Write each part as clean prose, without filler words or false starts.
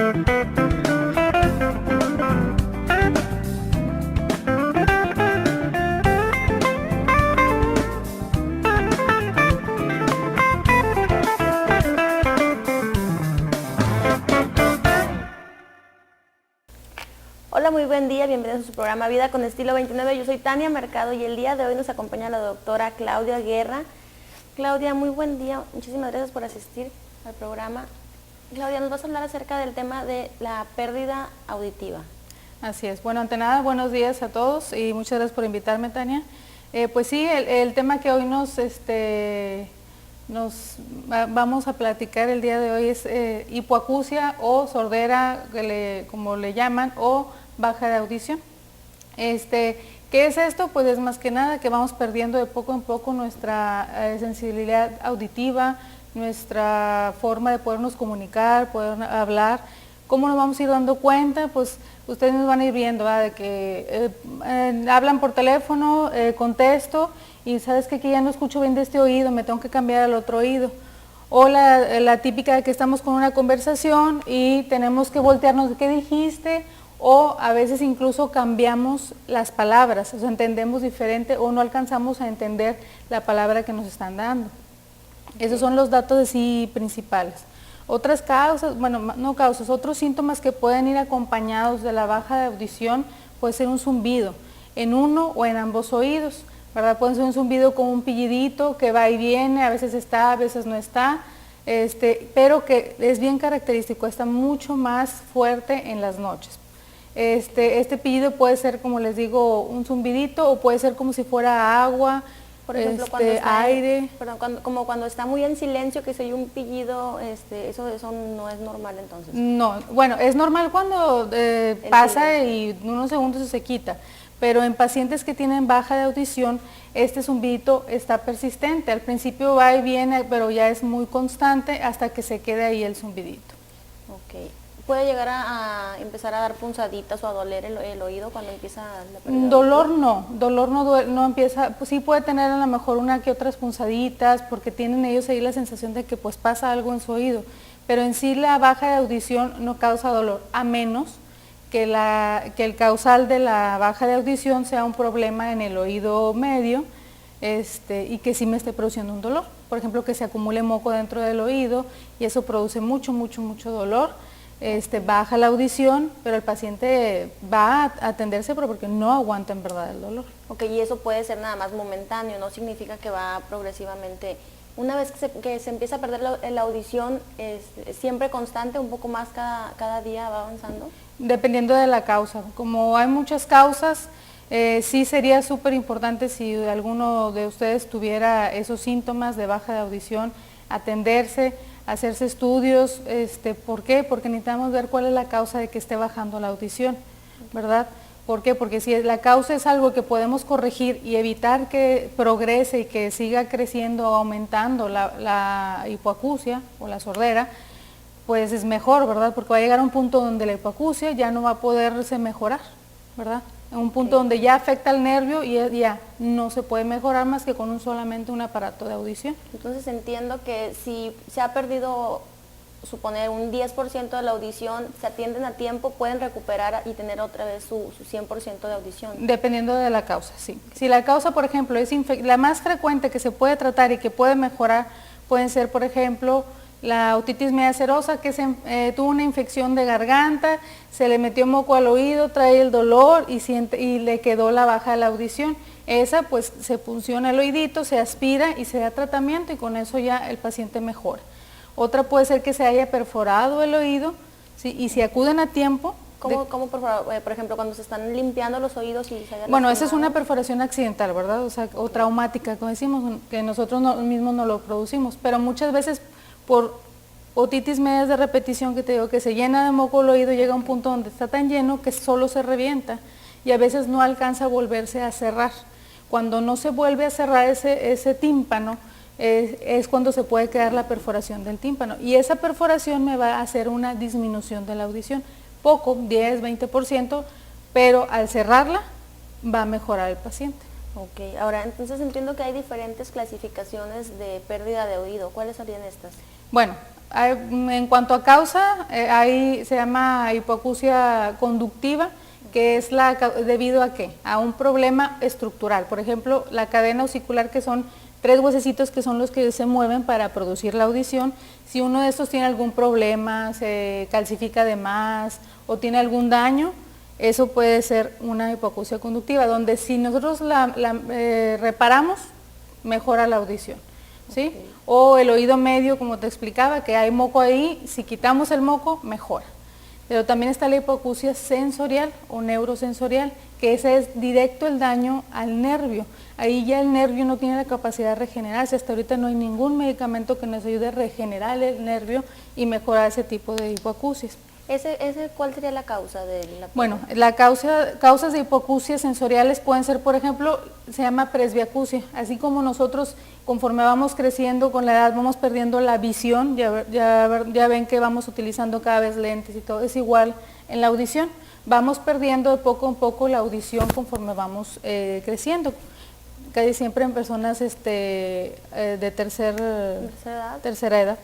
Hola, muy buen día, bienvenidos a su programa Vida con Estilo 29. Yo soy Tania Mercado y el día de hoy nos acompaña la doctora Claudia Guerra. Claudia, muy buen día, muchísimas gracias por asistir al programa. Claudia, nos vas a hablar acerca del tema de la pérdida auditiva. Así es. Bueno, ante nada, buenos días a todos y muchas gracias por invitarme, Tania. Pues sí, el tema que hoy vamos a platicar el día de hoy es hipoacusia o sordera, como le llaman, o baja de audición. ¿Qué es esto? Pues es más que nada que vamos perdiendo de poco en poco nuestra sensibilidad auditiva, nuestra forma de podernos comunicar, poder hablar. ¿Cómo nos vamos a ir dando cuenta? Pues ustedes nos van a ir viendo, ¿verdad? De que hablan por teléfono, contesto y sabes que ya no escucho bien de este oído, me tengo que cambiar al otro oído. O la típica de que estamos con una conversación y tenemos que voltearnos, ¿qué dijiste? O a veces incluso cambiamos las palabras, o sea, entendemos diferente o no alcanzamos a entender la palabra que nos están dando. Esos son los datos de sí principales. Otras causas, bueno, no causas, otros síntomas que pueden ir acompañados de la baja de audición puede ser un zumbido en uno o en ambos oídos, ¿verdad? Puede ser un zumbido con un pillidito que va y viene, a veces está, a veces no está, pero que es bien característico, está mucho más fuerte en las noches. Este pillido puede ser, como les digo, un zumbidito o puede ser como si fuera agua, por ejemplo, cuando está aire. Como cuando está muy en silencio, que se oye un pillido, eso no es normal entonces. No, bueno, es normal cuando pasa y unos segundos se quita, pero en pacientes que tienen baja de audición, este zumbidito está persistente. Al principio va y viene, pero ya es muy constante hasta que se quede ahí el zumbidito. Ok. ¿Puede llegar a empezar a dar punzaditas o a doler el oído cuando empieza la pérdida? Dolor no empieza, pues sí puede tener a lo mejor una que otras punzaditas porque tienen ellos ahí la sensación de que pues pasa algo en su oído, pero en sí la baja de audición no causa dolor, a menos que el causal de la baja de audición sea un problema en el oído medio y que sí me esté produciendo un dolor. Por ejemplo, que se acumule moco dentro del oído y eso produce mucho dolor. Baja la audición, pero el paciente va a atenderse porque no aguanta en verdad el dolor. Ok, y eso puede ser nada más momentáneo, no significa que va progresivamente. Una vez que se empieza a perder la audición, ¿es siempre constante, un poco más cada día va avanzando? Dependiendo de la causa. Como hay muchas causas, sí sería súper importante si alguno de ustedes tuviera esos síntomas de baja de audición, atenderse, hacerse estudios. ¿Por qué? Porque necesitamos ver cuál es la causa de que esté bajando la audición, ¿verdad? ¿Por qué? Porque si la causa es algo que podemos corregir y evitar que progrese y que siga creciendo o aumentando la hipoacusia o la sordera, pues es mejor, ¿verdad? Porque va a llegar a un punto donde la hipoacusia ya no va a poderse mejorar, ¿verdad? En un punto donde ya afecta al nervio y ya no se puede mejorar más que con solamente un aparato de audición. Entonces entiendo que si se ha perdido, suponer, un 10% de la audición, se atienden a tiempo, pueden recuperar y tener otra vez su 100% de audición. Dependiendo de la causa, sí. Si la causa, por ejemplo, es la más frecuente que se puede tratar y que puede mejorar, pueden ser, por ejemplo, la otitis media serosa, que tuvo una infección de garganta, se le metió moco al oído, trae el dolor y le quedó la baja de la audición. Esa pues se punciona el oídito, se aspira y se da tratamiento y con eso ya el paciente mejora. Otra puede ser que se haya perforado el oído, ¿sí? Y si acuden a tiempo. ¿Cómo por ejemplo, cuando se están limpiando los oídos y se haya Bueno, esa es una perforación accidental, ¿verdad? O sea, o traumática, como decimos, que nosotros mismos no lo producimos, pero muchas veces por otitis medias de repetición, que te digo que se llena de moco el oído, llega a un punto donde está tan lleno que solo se revienta y a veces no alcanza a volverse a cerrar. Cuando no se vuelve a cerrar ese tímpano, es cuando se puede quedar la perforación del tímpano y esa perforación me va a hacer una disminución de la audición, poco, 10, 20%, pero al cerrarla va a mejorar el paciente. Ok, ahora entonces entiendo que hay diferentes clasificaciones de pérdida de oído. ¿Cuáles serían estas? Bueno, En cuanto a causa, se llama hipoacusia conductiva, que es debido a ¿qué? A un problema estructural. Por ejemplo, la cadena osicular, que son 3 huesecitos que son los que se mueven para producir la audición. Si uno de estos tiene algún problema, se calcifica de más o tiene algún daño, eso puede ser una hipoacusia conductiva, donde si nosotros reparamos, mejora la audición, ¿sí? Okay. O el oído medio, como te explicaba, que hay moco ahí, si quitamos el moco, mejora. Pero también está la hipoacusia sensorial o neurosensorial, que ese es directo el daño al nervio. Ahí ya el nervio no tiene la capacidad de regenerarse. Hasta ahorita no hay ningún medicamento que nos ayude a regenerar el nervio y mejorar ese tipo de hipoacusias. ¿Cuál sería la causa de la? Bueno, causas de hipoacusias sensoriales pueden ser, por ejemplo, se llama presbiacusia. Así como nosotros, conforme vamos creciendo con la edad, vamos perdiendo la visión, ya ven que vamos utilizando cada vez lentes y todo, es igual en la audición. Vamos perdiendo de poco en poco la audición conforme vamos creciendo. Casi siempre en personas de tercera edad.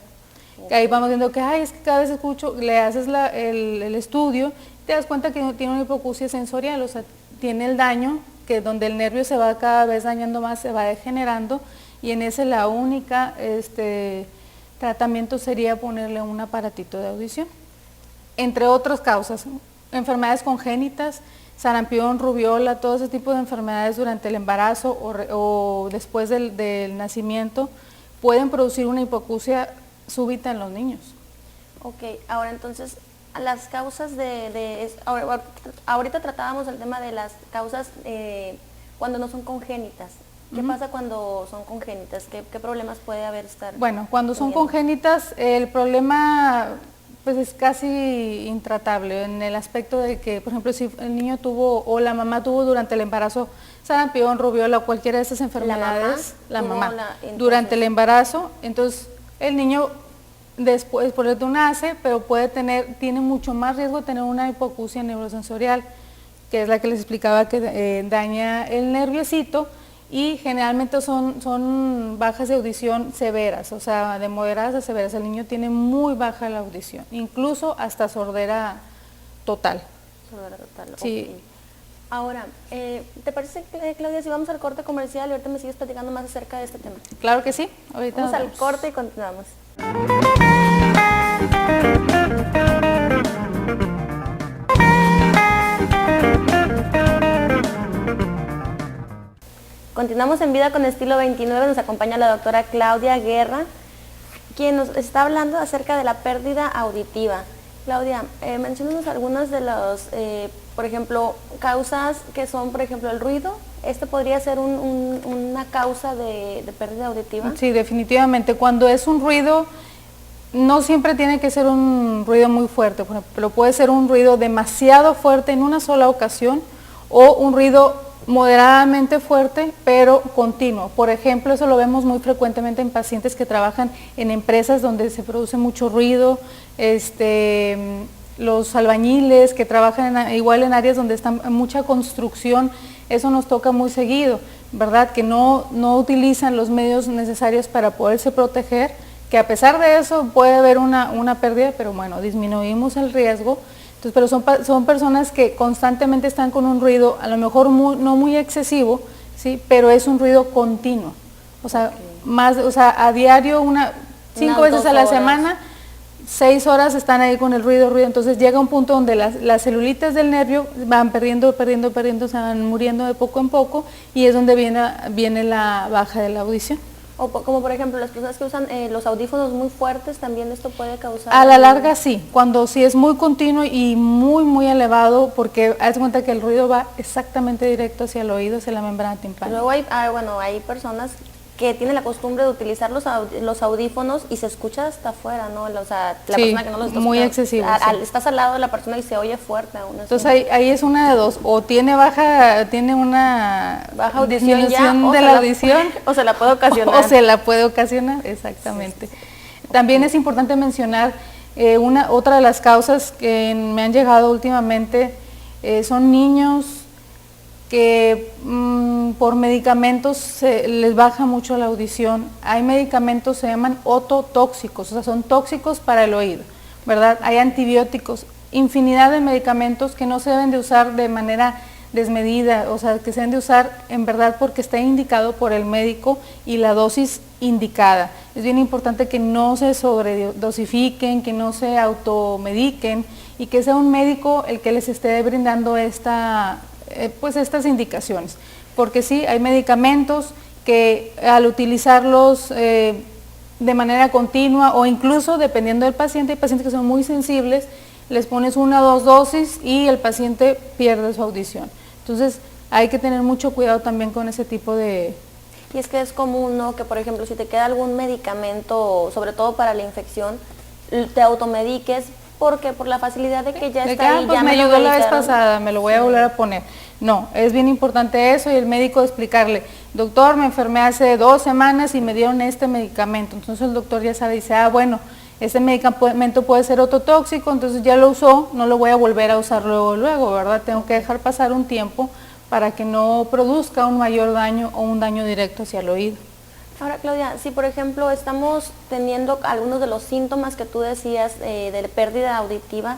Que ahí vamos viendo que, es que cada vez escucho, le haces el estudio, te das cuenta que tiene una hipoacusia sensorial, o sea, tiene el daño, que donde el nervio se va cada vez dañando más, se va degenerando, y en ese la única tratamiento sería ponerle un aparatito de audición. Entre otras causas, enfermedades congénitas, sarampión, rubiola, todo ese tipo de enfermedades durante el embarazo o después del nacimiento, pueden producir una hipoacusia súbita en los niños. Ok, ahora entonces, las causas ahorita tratábamos el tema de las causas cuando no son congénitas. ¿Qué pasa cuando son congénitas? ¿Qué problemas puede haber Bueno, cuando son congénitas, el problema pues es casi intratable en el aspecto de que, por ejemplo, si el niño tuvo o la mamá tuvo durante el embarazo sarampión, rubiola o cualquiera de estas enfermedades, la mamá durante el embarazo, entonces el niño después, por eso nace, pero tiene mucho más riesgo de tener una hipoacusia neurosensorial, que es la que les explicaba que daña el nerviosito, y generalmente son bajas de audición severas, o sea, de moderadas a severas. El niño tiene muy baja la audición, incluso hasta sordera total. Sordera total, sí. Okay. Ahora, ¿te parece, Claudia, si vamos al corte comercial y ahorita me sigues platicando más acerca de este tema? Claro que sí. Ahorita vamos al corte y continuamos. Continuamos en Vida con Estilo 29, nos acompaña la doctora Claudia Guerra, quien nos está hablando acerca de la pérdida auditiva. Claudia, menciónanos algunas de los, por ejemplo, causas que son, por ejemplo, el ruido. ¿Podría ser una causa de pérdida auditiva? Sí, definitivamente. Cuando es un ruido, no siempre tiene que ser un ruido muy fuerte, por ejemplo, puede ser un ruido demasiado fuerte en una sola ocasión o un ruido moderadamente fuerte, pero continuo. Por ejemplo, eso lo vemos muy frecuentemente en pacientes que trabajan en empresas donde se produce mucho ruido, los albañiles que trabajan igual en áreas donde está mucha construcción, eso nos toca muy seguido, ¿verdad? Que no utilizan los medios necesarios para poderse proteger, que a pesar de eso puede haber una pérdida, pero bueno, disminuimos el riesgo. Pero son personas que constantemente están con un ruido, a lo mejor no muy excesivo, ¿sí? Pero es un ruido continuo. O sea, a diario, 5 veces a la semana, 6 horas están ahí con el ruido. Entonces llega un punto donde las celulitas del nervio van perdiendo, se van muriendo de poco en poco, y es donde viene la baja de la audición. O como por ejemplo las personas que usan los audífonos muy fuertes, también esto puede causar... A la larga sí, cuando sí es muy continuo y muy elevado, porque haz cuenta que el ruido va exactamente directo hacia el oído, hacia la membrana timpánica. Luego hay personas que tienen la costumbre de utilizar los audífonos y se escucha hasta afuera, ¿no? O sea, la persona que no los está muy excesivo. Estás al lado de la persona y se oye fuerte aún así. Entonces ahí es una de dos, o tiene una baja audición de la audición, o se la puede ocasionar. O se la puede ocasionar, exactamente. Sí. También es importante mencionar otra de las causas que me han llegado últimamente, son niños que por medicamentos les baja mucho la audición. Hay medicamentos, se llaman ototóxicos, o sea, son tóxicos para el oído, ¿verdad? Hay antibióticos, infinidad de medicamentos que no se deben de usar de manera desmedida, o sea, que se deben de usar en verdad porque está indicado por el médico y la dosis indicada. Es bien importante que no se sobredosifiquen, que no se automediquen y que sea un médico el que les esté brindando pues estas indicaciones. Porque sí, hay medicamentos que al utilizarlos de manera continua o incluso dependiendo del paciente, hay pacientes que son muy sensibles, les pones 1 o 2 dosis y el paciente pierde su audición. Entonces hay que tener mucho cuidado también con ese tipo de... Y es que es común, ¿no?, que por ejemplo si te queda algún medicamento, sobre todo para la infección, te automediques porque por la facilidad de que ya está ahí, pues ya me me lo ayudó la vez medicaron. pasada, me lo voy a volver a poner. No, es bien importante eso y el médico explicarle, doctor, me enfermé hace 2 semanas y me dieron este medicamento. Entonces el doctor ya sabe, dice, bueno, este medicamento puede ser ototóxico, entonces ya lo usó, no lo voy a volver a usar luego, ¿verdad? Tengo que dejar pasar un tiempo para que no produzca un mayor daño o un daño directo hacia el oído. Ahora, Claudia, si por ejemplo estamos teniendo algunos de los síntomas que tú decías de pérdida auditiva,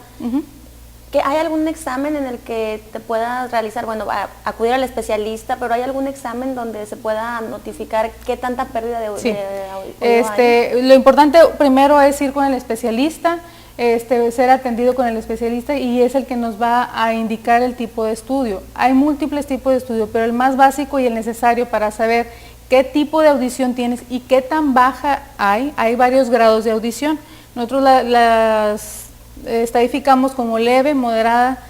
¿que hay algún examen en el que te puedas realizar, bueno, acudir al especialista, pero hay algún examen donde se pueda notificar qué tanta pérdida de oído hay? Lo importante primero es ir con el especialista, ser atendido con el especialista y es el que nos va a indicar el tipo de estudio. Hay múltiples tipos de estudio, pero el más básico y el necesario para saber qué tipo de audición tienes y qué tan baja hay varios grados de audición. Nosotros las estadificamos como leve, moderada,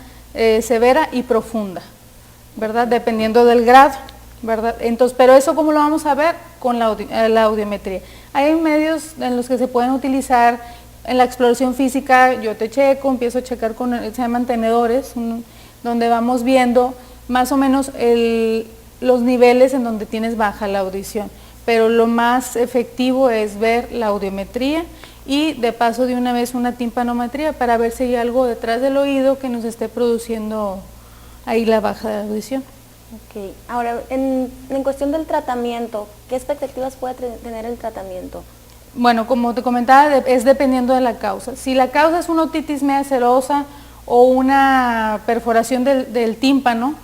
severa y profunda, ¿verdad? Dependiendo del grado, ¿verdad? Entonces, pero eso ¿cómo lo vamos a ver? Con la audiometría. Hay medios en los que se pueden utilizar en la exploración física, yo te checo, empiezo a checar se llaman tenedores, donde vamos viendo más o menos los niveles en donde tienes baja la audición, pero lo más efectivo es ver la audiometría y de paso de una vez una timpanometría para ver si hay algo detrás del oído que nos esté produciendo ahí la baja de audición. Ok, ahora en cuestión del tratamiento, ¿qué expectativas puede tener el tratamiento? Bueno, como te comentaba, es dependiendo de la causa. Si la causa es una otitis media serosa o una perforación del tímpano,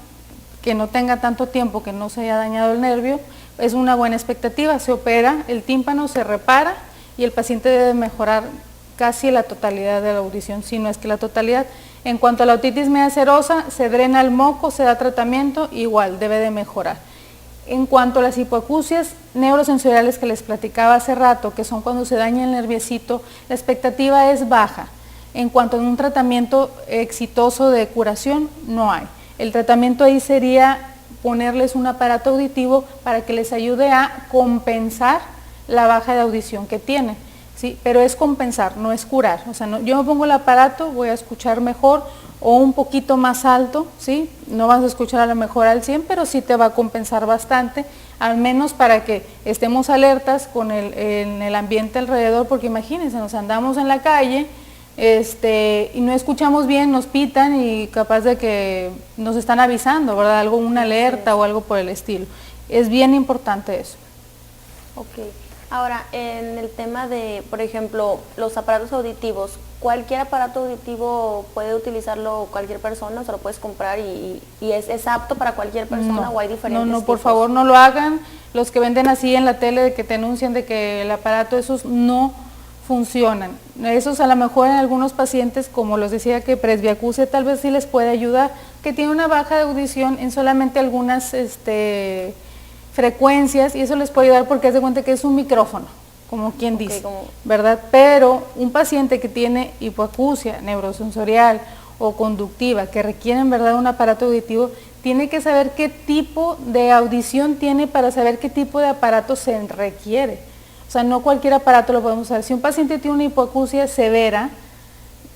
que no tenga tanto tiempo, que no se haya dañado el nervio, es una buena expectativa. Se opera el tímpano, se repara y el paciente debe mejorar casi la totalidad de la audición, si no es que la totalidad. En cuanto a la otitis media serosa, se drena el moco, se da tratamiento, igual debe de mejorar. En cuanto a las hipoacusias neurosensoriales que les platicaba hace rato, que son cuando se daña el nerviecito, la expectativa es baja. En cuanto a un tratamiento exitoso de curación, no hay. El tratamiento ahí sería ponerles un aparato auditivo para que les ayude a compensar la baja de audición que tienen, ¿sí? Pero es compensar, no es curar. O sea, yo me pongo el aparato, voy a escuchar mejor o un poquito más alto, ¿sí? No vas a escuchar a lo mejor al 100, pero sí te va a compensar bastante, al menos para que estemos alertas en el ambiente alrededor, porque imagínense, nos andamos en la calle y no escuchamos bien, nos pitan y capaz de que nos están avisando, ¿verdad? Una alerta o algo por el estilo. Es bien importante eso. Ok. Ahora, en el tema de, por ejemplo, los aparatos auditivos, ¿cualquier aparato auditivo puede utilizarlo cualquier persona? ¿Se lo puedes comprar y es apto para cualquier persona o hay diferentes No, por tipos? favor no lo hagan. Los que venden así en la tele de que te anuncian de que el aparato, esos no funcionan. Esos a lo mejor en algunos pacientes, como les decía que presbiacusia tal vez sí les puede ayudar, que tiene una baja de audición en solamente algunas frecuencias y eso les puede ayudar porque haz de cuenta que es un micrófono, como quien dice, ¿verdad? Pero un paciente que tiene hipoacusia neurosensorial o conductiva, que requiere en verdad un aparato auditivo, tiene que saber qué tipo de audición tiene para saber qué tipo de aparato se requiere. O sea, no cualquier aparato lo podemos usar. Si un paciente tiene una hipoacusia severa,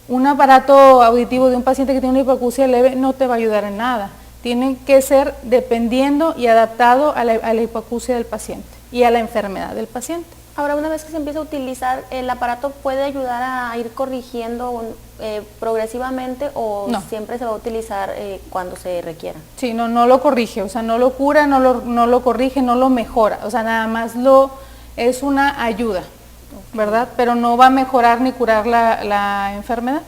un aparato auditivo de un paciente que tiene una hipoacusia leve no te va a ayudar en nada. Tiene que ser dependiendo y adaptado a la hipoacusia del paciente y a la enfermedad del paciente. Ahora, una vez que se empieza a utilizar, ¿el aparato puede ayudar a ir corrigiendo progresivamente o No. siempre se va a utilizar cuando se requiera? Sí, no lo corrige, o sea, no lo cura, no lo corrige, no lo mejora, o sea, nada más es una ayuda, ¿verdad? Pero no va a mejorar ni curar la enfermedad.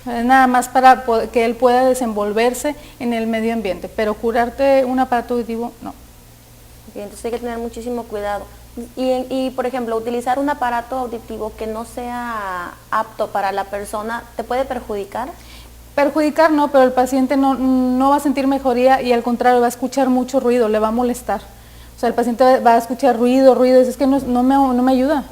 Es nada más para que él pueda desenvolverse en el medio ambiente, pero curarte un aparato auditivo, no. Okay, entonces hay que tener muchísimo cuidado. Y, por ejemplo, utilizar un aparato auditivo que no sea apto para la persona, ¿te puede perjudicar? Perjudicar no, pero el paciente no va a sentir mejoría y al contrario va a escuchar mucho ruido, le va a molestar. O sea, el paciente va a escuchar ruido, y dice, es que no me ayuda,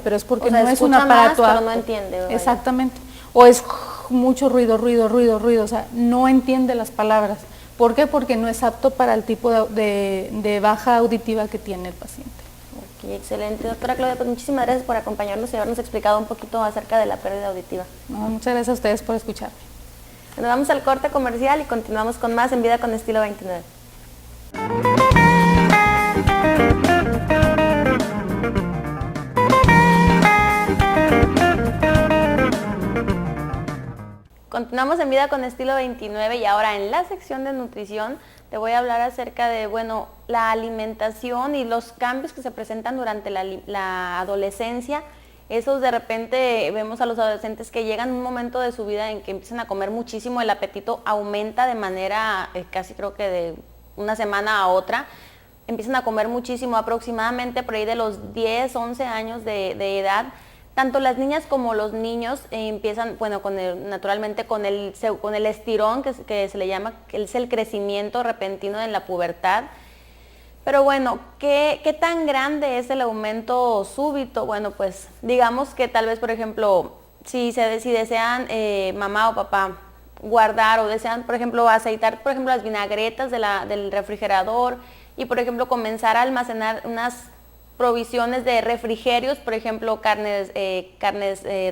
pero es porque o sea, no es un aparato más, apto. pero no entiende. ¿Verdad? Exactamente. O es mucho ruido, o sea, no entiende las palabras. ¿Por qué? Porque no es apto para el tipo de baja auditiva que tiene el paciente. Ok, excelente. Doctora Claudia, pues muchísimas gracias por acompañarnos y habernos explicado un poquito acerca de la pérdida auditiva. No, muchas gracias a ustedes por escucharme. Nos vamos al corte comercial y continuamos con más en Vida con Estilo 29. Continuamos en Vida con Estilo 29 y ahora en la sección de nutrición te voy a hablar acerca de, bueno, la alimentación y los cambios que se presentan durante la adolescencia. Esos de repente vemos a los adolescentes que llegan a un momento de su vida en que empiezan a comer muchísimo, el apetito aumenta de manera casi creo que de una semana a otra. Empiezan a comer muchísimo, aproximadamente por ahí de los 10, 11 años de edad. Tanto las niñas como los niños empiezan, bueno, naturalmente con el estirón que se le llama, que es el crecimiento repentino en la pubertad. Pero bueno, ¿qué tan grande es el aumento súbito? Bueno, pues digamos que tal vez, por ejemplo, si desean mamá o papá guardar o desean, por ejemplo, aceitar, por ejemplo, las vinagretas del refrigerador y, por ejemplo, comenzar a almacenar unas provisiones de refrigerios, por ejemplo, carnes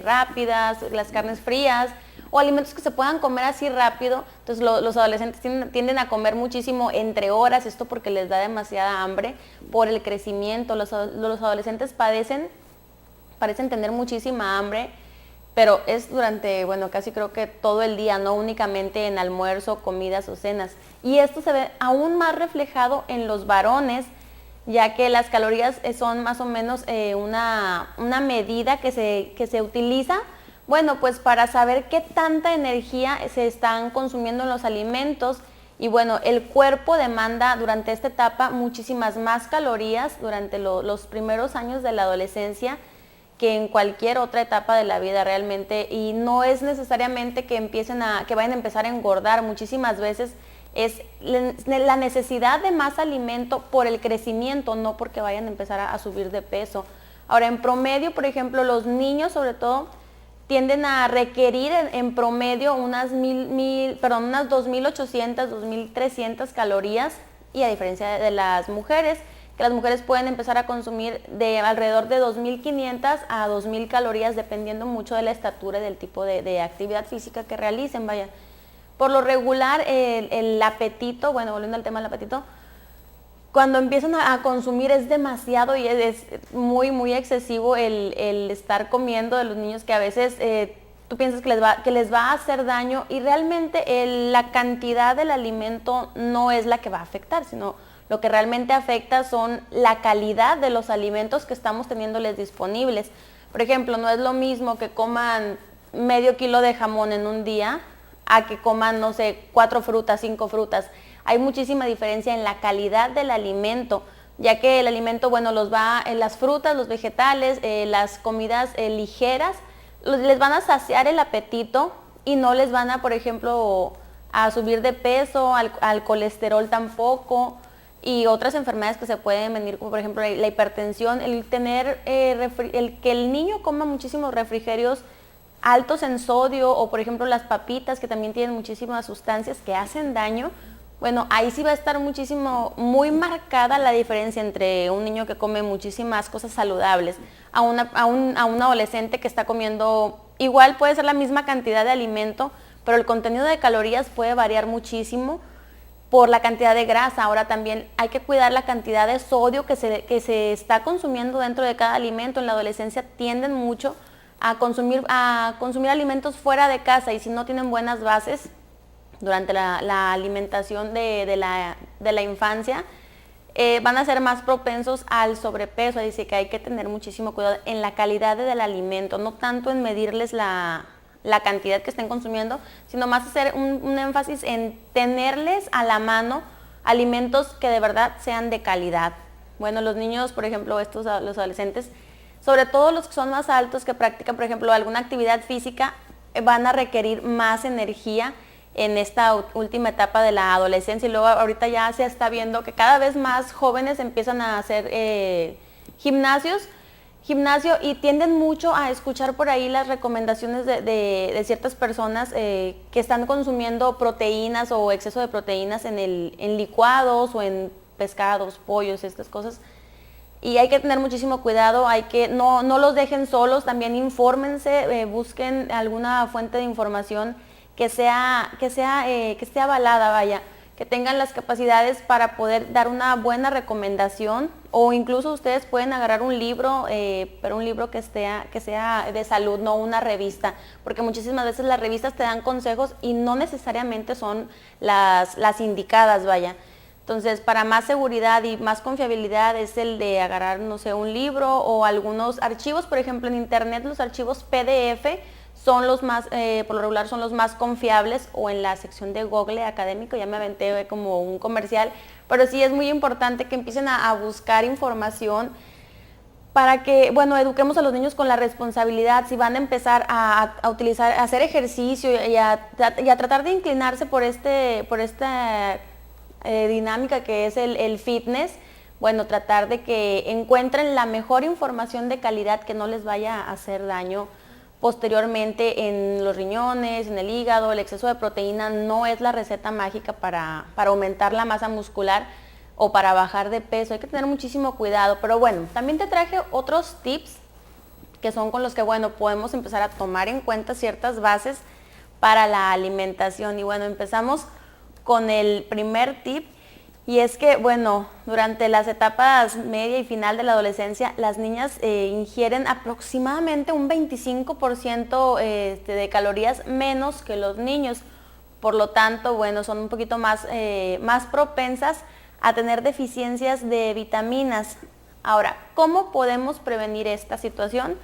rápidas, las carnes frías o alimentos que se puedan comer así rápido. Entonces los adolescentes tienden a comer muchísimo entre horas, esto porque les da demasiada hambre por el crecimiento. Los adolescentes parecen tener muchísima hambre, pero es durante, bueno, casi creo que todo el día, no únicamente en almuerzo, comidas o cenas. Y esto se ve aún más reflejado en los varones, ya que las calorías son más o menos una medida que se utiliza, bueno, pues para saber qué tanta energía se están consumiendo en los alimentos. Y bueno, el cuerpo demanda durante esta etapa muchísimas más calorías durante los primeros años de la adolescencia que en cualquier otra etapa de la vida realmente, y no es necesariamente que vayan a empezar a engordar. Muchísimas veces es la necesidad de más alimento por el crecimiento, no porque vayan a empezar a subir de peso. Ahora, en promedio, por ejemplo, los niños sobre todo tienden a requerir en promedio unas 2.800, 2.300 calorías, y a diferencia de las mujeres, que las mujeres pueden empezar a consumir de alrededor de 2.500 a 2.000 calorías, dependiendo mucho de la estatura y del tipo de actividad física que realicen, vaya. Por lo regular, el apetito, bueno, volviendo al tema del apetito, cuando empiezan a consumir es demasiado y es muy, muy excesivo el estar comiendo de los niños, que a veces tú piensas que les va a hacer daño, y realmente la cantidad del alimento no es la que va a afectar, sino lo que realmente afecta son la calidad de los alimentos que estamos teniéndoles disponibles. Por ejemplo, no es lo mismo que coman medio kilo de jamón en un día a que coman, no sé, 4 frutas, 5 frutas. Hay muchísima diferencia en la calidad del alimento, ya que el alimento, bueno, las frutas, los vegetales, las comidas ligeras, les van a saciar el apetito y no les van a, por ejemplo, a subir de peso, al colesterol tampoco, y otras enfermedades que se pueden venir, como por ejemplo la hipertensión. El que el niño coma muchísimos refrigerios altos en sodio, o por ejemplo las papitas, que también tienen muchísimas sustancias que hacen daño, bueno, ahí sí va a estar muy marcada la diferencia entre un niño que come muchísimas cosas saludables a un adolescente que está comiendo, igual puede ser la misma cantidad de alimento, pero el contenido de calorías puede variar muchísimo. por la cantidad de grasa. Ahora también hay que cuidar la cantidad de sodio que se está consumiendo dentro de cada alimento. En la adolescencia tienden mucho a consumir alimentos fuera de casa, y si no tienen buenas bases durante la alimentación de la infancia, van a ser más propensos al sobrepeso. Así que hay que tener muchísimo cuidado en la calidad del alimento, no tanto en medirles la cantidad que estén consumiendo, sino más hacer un énfasis en tenerles a la mano alimentos que de verdad sean de calidad. Bueno, los niños, por ejemplo, los adolescentes, sobre todo los que son más altos, que practican, por ejemplo, alguna actividad física, van a requerir más energía en esta última etapa de la adolescencia, y luego ahorita ya se está viendo que cada vez más jóvenes empiezan a hacer gimnasio, y tienden mucho a escuchar por ahí las recomendaciones de ciertas personas que están consumiendo proteínas o exceso de proteínas en licuados o en pescados, pollos, estas cosas. Y hay que tener muchísimo cuidado, no los dejen solos, también infórmense, busquen alguna fuente de información que esté avalada, vaya, que tengan las capacidades para poder dar una buena recomendación, o incluso ustedes pueden agarrar un libro, pero un libro que sea de salud, no una revista, porque muchísimas veces las revistas te dan consejos y no necesariamente son las indicadas, vaya. Entonces, para más seguridad y más confiabilidad es el de agarrar, no sé, un libro o algunos archivos. Por ejemplo, en internet los archivos PDF son los más, por lo regular son los más confiables, o en la sección de Google académico. Ya me aventé como un comercial, pero sí es muy importante que empiecen a buscar información para que, bueno, eduquemos a los niños con la responsabilidad. Si van a empezar a hacer ejercicio y a tratar de inclinarse por esta dinámica que es el fitness, bueno, tratar de que encuentren la mejor información de calidad que no les vaya a hacer daño posteriormente en los riñones, en el hígado. El exceso de proteína no es la receta mágica para aumentar la masa muscular o para bajar de peso. Hay que tener muchísimo cuidado, pero bueno, también te traje otros tips que son con los que, bueno, podemos empezar a tomar en cuenta ciertas bases para la alimentación. Y bueno, empezamos con el primer tip, y es que, bueno, durante las etapas media y final de la adolescencia, las niñas ingieren aproximadamente un 25% de calorías menos que los niños. Por lo tanto, bueno, son un poquito más propensas a tener deficiencias de vitaminas. Ahora, ¿cómo podemos prevenir esta situación?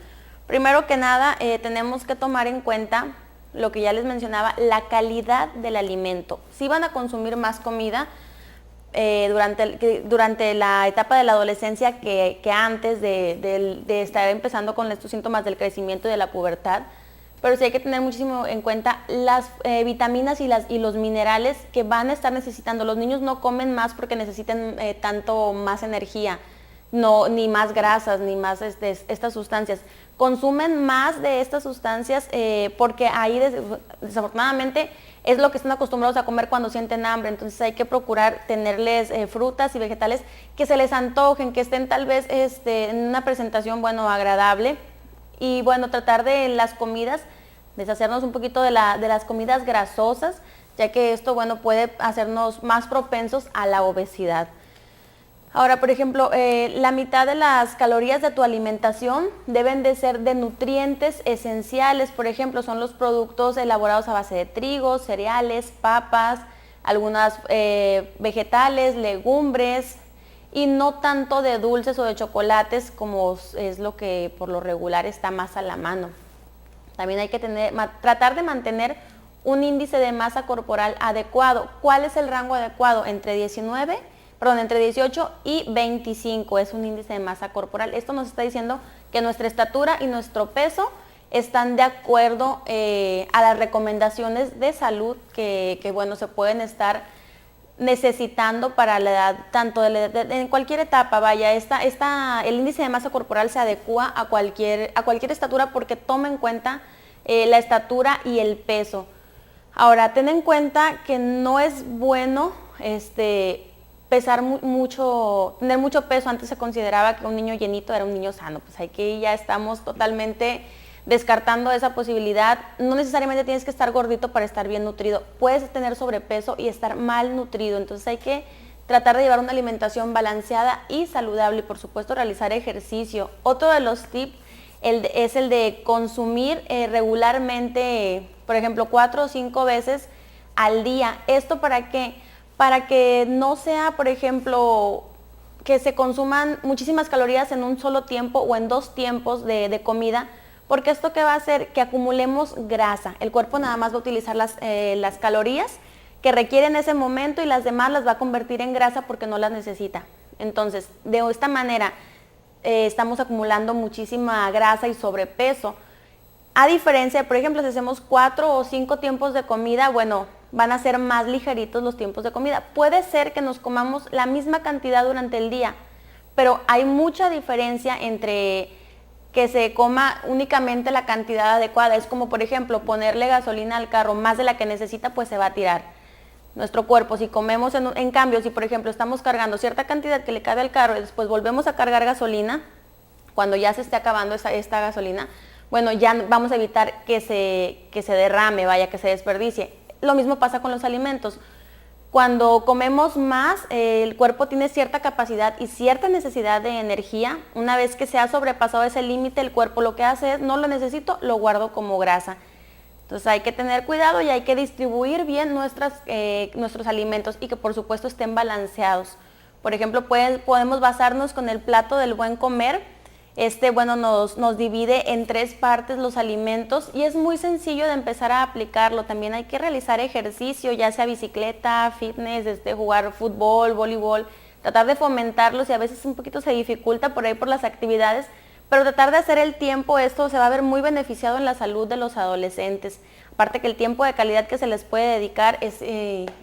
Primero que nada, tenemos que tomar en cuenta lo que ya les mencionaba, la calidad del alimento. Si van a consumir más comida durante la etapa de la adolescencia que antes de estar empezando con estos síntomas del crecimiento y de la pubertad, pero sí hay que tener muchísimo en cuenta las vitaminas y los minerales que van a estar necesitando. Los niños no comen más porque necesiten tanto más energía, ni más grasas, ni más estas sustancias. Consumen más de estas sustancias porque ahí desafortunadamente es lo que están acostumbrados a comer cuando sienten hambre. Entonces hay que procurar tenerles frutas y vegetales que se les antojen, que estén tal vez en una presentación, bueno, agradable. Y bueno, tratar de las comidas, deshacernos un poquito de las comidas grasosas, ya que esto, bueno, puede hacernos más propensos a la obesidad. Ahora, por ejemplo, la mitad de las calorías de tu alimentación deben de ser de nutrientes esenciales. Por ejemplo, son los productos elaborados a base de trigo, cereales, papas, algunas vegetales, legumbres, y no tanto de dulces o de chocolates como es lo que por lo regular está más a la mano. También hay que tratar de mantener un índice de masa corporal adecuado. ¿Cuál es el rango adecuado? Entre 18 y 25 es un índice de masa corporal. Esto nos está diciendo que nuestra estatura y nuestro peso están de acuerdo a las recomendaciones de salud que bueno, se pueden estar necesitando para la edad, tanto en cualquier etapa, vaya. El índice de masa corporal se adecua a cualquier estatura porque toma en cuenta la estatura y el peso. Ahora, ten en cuenta que no es bueno pesar mucho, tener mucho peso. Antes se consideraba que un niño llenito era un niño sano. Pues aquí ya estamos totalmente descartando esa posibilidad. No necesariamente tienes que estar gordito para estar bien nutrido, puedes tener sobrepeso y estar mal nutrido, entonces hay que tratar de llevar una alimentación balanceada y saludable y por supuesto realizar ejercicio. Otro de los tips es el de consumir regularmente, por ejemplo, 4 o 5 veces al día. ¿Esto para qué? Para que no sea, por ejemplo, que se consuman muchísimas calorías en un solo tiempo o en 2 tiempos de comida, porque esto que va a hacer que acumulemos grasa. El cuerpo nada más va a utilizar las calorías que requiere en ese momento y las demás las va a convertir en grasa porque no las necesita. Entonces, de esta manera estamos acumulando muchísima grasa y sobrepeso. A diferencia, por ejemplo, si hacemos 4 o 5 tiempos de comida, bueno, van a ser más ligeritos los tiempos de comida. Puede ser que nos comamos la misma cantidad durante el día, pero hay mucha diferencia entre que se coma únicamente la cantidad adecuada. Es como, por ejemplo, ponerle gasolina al carro más de la que necesita, pues se va a tirar. Nuestro cuerpo, si comemos, en cambio, si por ejemplo estamos cargando cierta cantidad que le cabe al carro y después volvemos a cargar gasolina, cuando ya se esté acabando esta gasolina, bueno, ya vamos a evitar que se derrame, vaya, que se desperdicie. Lo mismo pasa con los alimentos. Cuando comemos más, el cuerpo tiene cierta capacidad y cierta necesidad de energía. Una vez que se ha sobrepasado ese límite, el cuerpo lo que hace es, no lo necesito, lo guardo como grasa. Entonces hay que tener cuidado y hay que distribuir bien nuestros alimentos y que por supuesto estén balanceados. Por ejemplo, podemos basarnos con el plato del buen comer. Bueno, nos divide en 3 partes los alimentos y es muy sencillo de empezar a aplicarlo. También hay que realizar ejercicio, ya sea bicicleta, fitness, jugar fútbol, voleibol, tratar de fomentarlos y a veces un poquito se dificulta por ahí por las actividades, pero tratar de hacer el tiempo, esto se va a ver muy beneficiado en la salud de los adolescentes. Aparte que el tiempo de calidad que se les puede dedicar es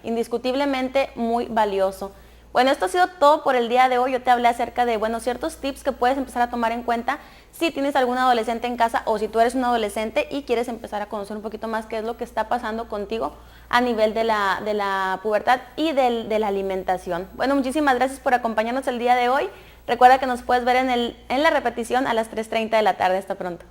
indiscutiblemente muy valioso. Bueno, esto ha sido todo por el día de hoy. Yo te hablé acerca de, ciertos tips que puedes empezar a tomar en cuenta si tienes algún adolescente en casa o si tú eres un adolescente y quieres empezar a conocer un poquito más qué es lo que está pasando contigo a nivel de la pubertad y de la alimentación. Bueno, muchísimas gracias por acompañarnos el día de hoy. Recuerda que nos puedes ver en la repetición a las 3:30 de la tarde. Hasta pronto.